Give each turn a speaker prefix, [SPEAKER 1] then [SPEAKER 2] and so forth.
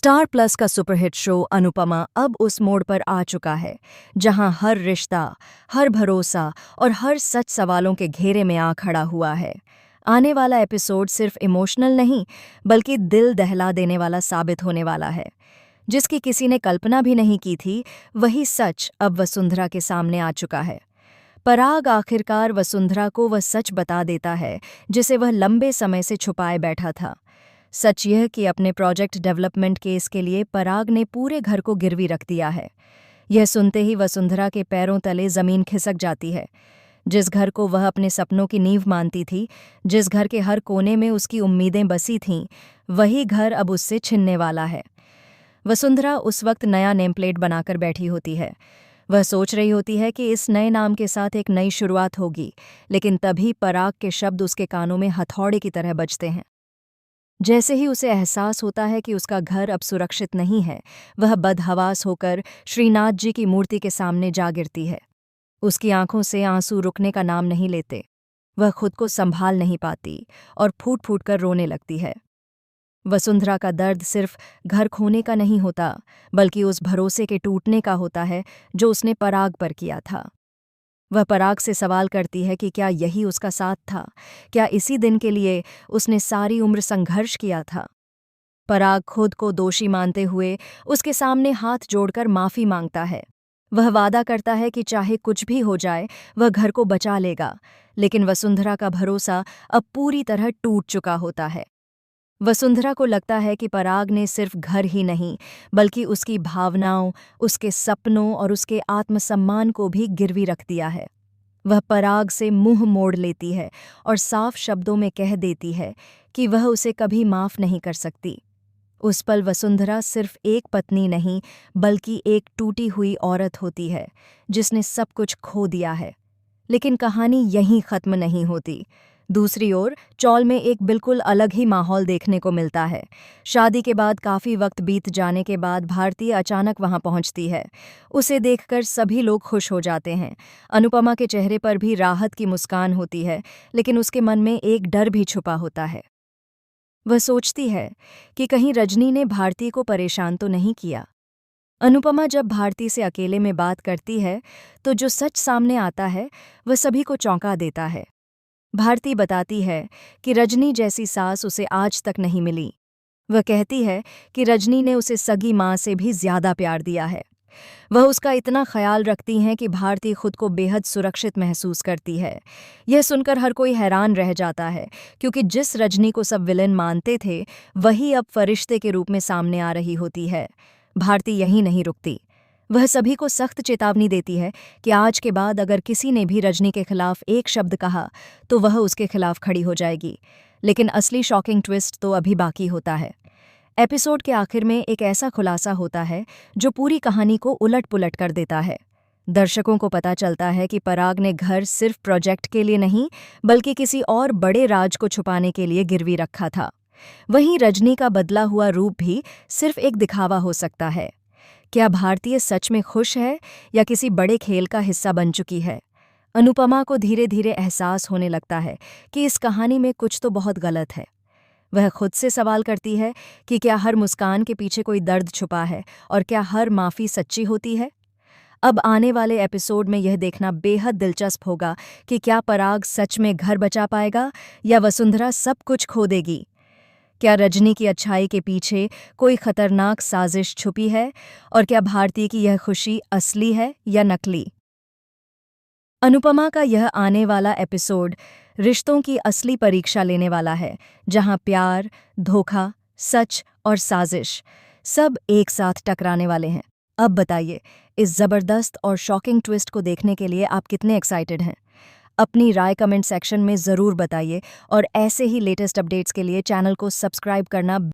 [SPEAKER 1] Star plus का superhit show Anupama अब उस मोड़ पर आ चुका है जहां हर रिश्ता, हर भरोसा और हर सच सवालों के घेरे में आ खड़ा हुआ है। आने वाला एपिसोड सिर्फ इमोशनल नहीं बल्कि दिल दहला देने वाला साबित होने वाला है। जिसकी किसी ने कल्पना भी नहीं की थी, वही सच अब वसुंधरा के सामने आ चुका है। पराग आखिरकार वसुंधरा को वह सच बता देता है जिसे वह लंबे समय से छुपाए बैठा था। सच यह कि अपने प्रोजेक्ट डेवलपमेंट केस के लिए पराग ने पूरे घर को गिरवी रख दिया है। यह सुनते ही वसुंधरा के पैरों तले जमीन खिसक जाती है। जिस घर को वह अपने सपनों की नींव मानती थी, जिस घर के हर कोने में उसकी उम्मीदें बसी थीं, वही घर अब उससे छिनने वाला है। वसुंधरा उस वक्त नया नेम प्लेट बनाकर बैठी होती है। वह सोच रही होती है कि इस नए नाम के साथ एक नई शुरुआत होगी, लेकिन तभी पराग के शब्द उसके कानों में हथौड़े की तरह बजते हैं। जैसे ही उसे एहसास होता है कि उसका घर अब सुरक्षित नहीं है, वह बदहवास होकर श्रीनाथ जी की मूर्ति के सामने जा गिरती है। उसकी आंखों से आंसू रुकने का नाम नहीं लेते। वह खुद को संभाल नहीं पाती और फूट फूट कर रोने लगती है। वसुंधरा का दर्द सिर्फ घर खोने का नहीं होता, बल्कि उस भरोसे के टूटने का होता है जो उसने पराग पर किया था। वह पराग से सवाल करती है कि क्या यही उसका साथ था, क्या इसी दिन के लिए उसने सारी उम्र संघर्ष किया था। पराग खुद को दोषी मानते हुए उसके सामने हाथ जोड़कर माफी मांगता है। वह वादा करता है कि चाहे कुछ भी हो जाए वह घर को बचा लेगा, लेकिन वसुंधरा का भरोसा अब पूरी तरह टूट चुका होता है। वसुंधरा को लगता है कि पराग ने सिर्फ घर ही नहीं बल्कि उसकी भावनाओं, उसके सपनों और उसके आत्मसम्मान को भी गिरवी रख दिया है। वह पराग से मुंह मोड़ लेती है और साफ शब्दों में कह देती है कि वह उसे कभी माफ नहीं कर सकती। उस पल वसुंधरा सिर्फ एक पत्नी नहीं बल्कि एक टूटी हुई औरत होती है जिसने सब कुछ खो दिया है। लेकिन कहानी यहीं खत्म नहीं होती। दूसरी ओर चौल में एक बिल्कुल अलग ही माहौल देखने को मिलता है। शादी के बाद काफ़ी वक्त बीत जाने के बाद भारती अचानक वहां पहुंचती है। उसे देखकर सभी लोग खुश हो जाते हैं। अनुपमा के चेहरे पर भी राहत की मुस्कान होती है, लेकिन उसके मन में एक डर भी छुपा होता है। वह सोचती है कि कहीं रजनी ने भारती को परेशान तो नहीं किया। अनुपमा जब भारती से अकेले में बात करती है तो जो सच सामने आता है वह सभी को चौंका देता है। भारती बताती है कि रजनी जैसी सास उसे आज तक नहीं मिली। वह कहती है कि रजनी ने उसे सगी माँ से भी ज्यादा प्यार दिया है। वह उसका इतना ख्याल रखती हैं कि भारती खुद को बेहद सुरक्षित महसूस करती है। यह सुनकर हर कोई हैरान रह जाता है, क्योंकि जिस रजनी को सब विलेन मानते थे वही अब फरिश्ते के रूप में सामने आ रही होती है। भारती यहीं नहीं रुकती। वह सभी को सख्त चेतावनी देती है कि आज के बाद अगर किसी ने भी रजनी के खिलाफ एक शब्द कहा तो वह उसके खिलाफ खड़ी हो जाएगी। लेकिन असली शॉकिंग ट्विस्ट तो अभी बाकी होता है। एपिसोड के आखिर में एक ऐसा खुलासा होता है जो पूरी कहानी को उलट पुलट कर देता है। दर्शकों को पता चलता है कि पराग ने घर सिर्फ प्रोजेक्ट के लिए नहीं बल्कि किसी और बड़े राज को छुपाने के लिए गिरवी रखा था। वहीं रजनी का बदला हुआ रूप भी सिर्फ एक दिखावा हो सकता है। क्या भारतीय सच में खुश है या किसी बड़े खेल का हिस्सा बन चुकी है? अनुपमा को धीरे धीरे एहसास होने लगता है कि इस कहानी में कुछ तो बहुत गलत है। वह खुद से सवाल करती है कि क्या हर मुस्कान के पीछे कोई दर्द छुपा है और क्या हर माफ़ी सच्ची होती है। अब आने वाले एपिसोड में यह देखना बेहद दिलचस्प होगा कि क्या पराग सच में घर बचा पाएगा या वसुंधरा सब कुछ खो देगी। क्या रजनी की अच्छाई के पीछे कोई खतरनाक साजिश छुपी है और क्या भारती की यह खुशी असली है या नकली। अनुपमा का यह आने वाला एपिसोड रिश्तों की असली परीक्षा लेने वाला है, जहां प्यार, धोखा, सच और साजिश सब एक साथ टकराने वाले हैं। अब बताइए, इस जबरदस्त और शॉकिंग ट्विस्ट को देखने के लिए आप कितने एक्साइटेड हैं? अपनी राय कमेंट सेक्शन में ज़रूर बताइए और ऐसे ही लेटेस्ट अपडेट्स के लिए चैनल को सब्सक्राइब करना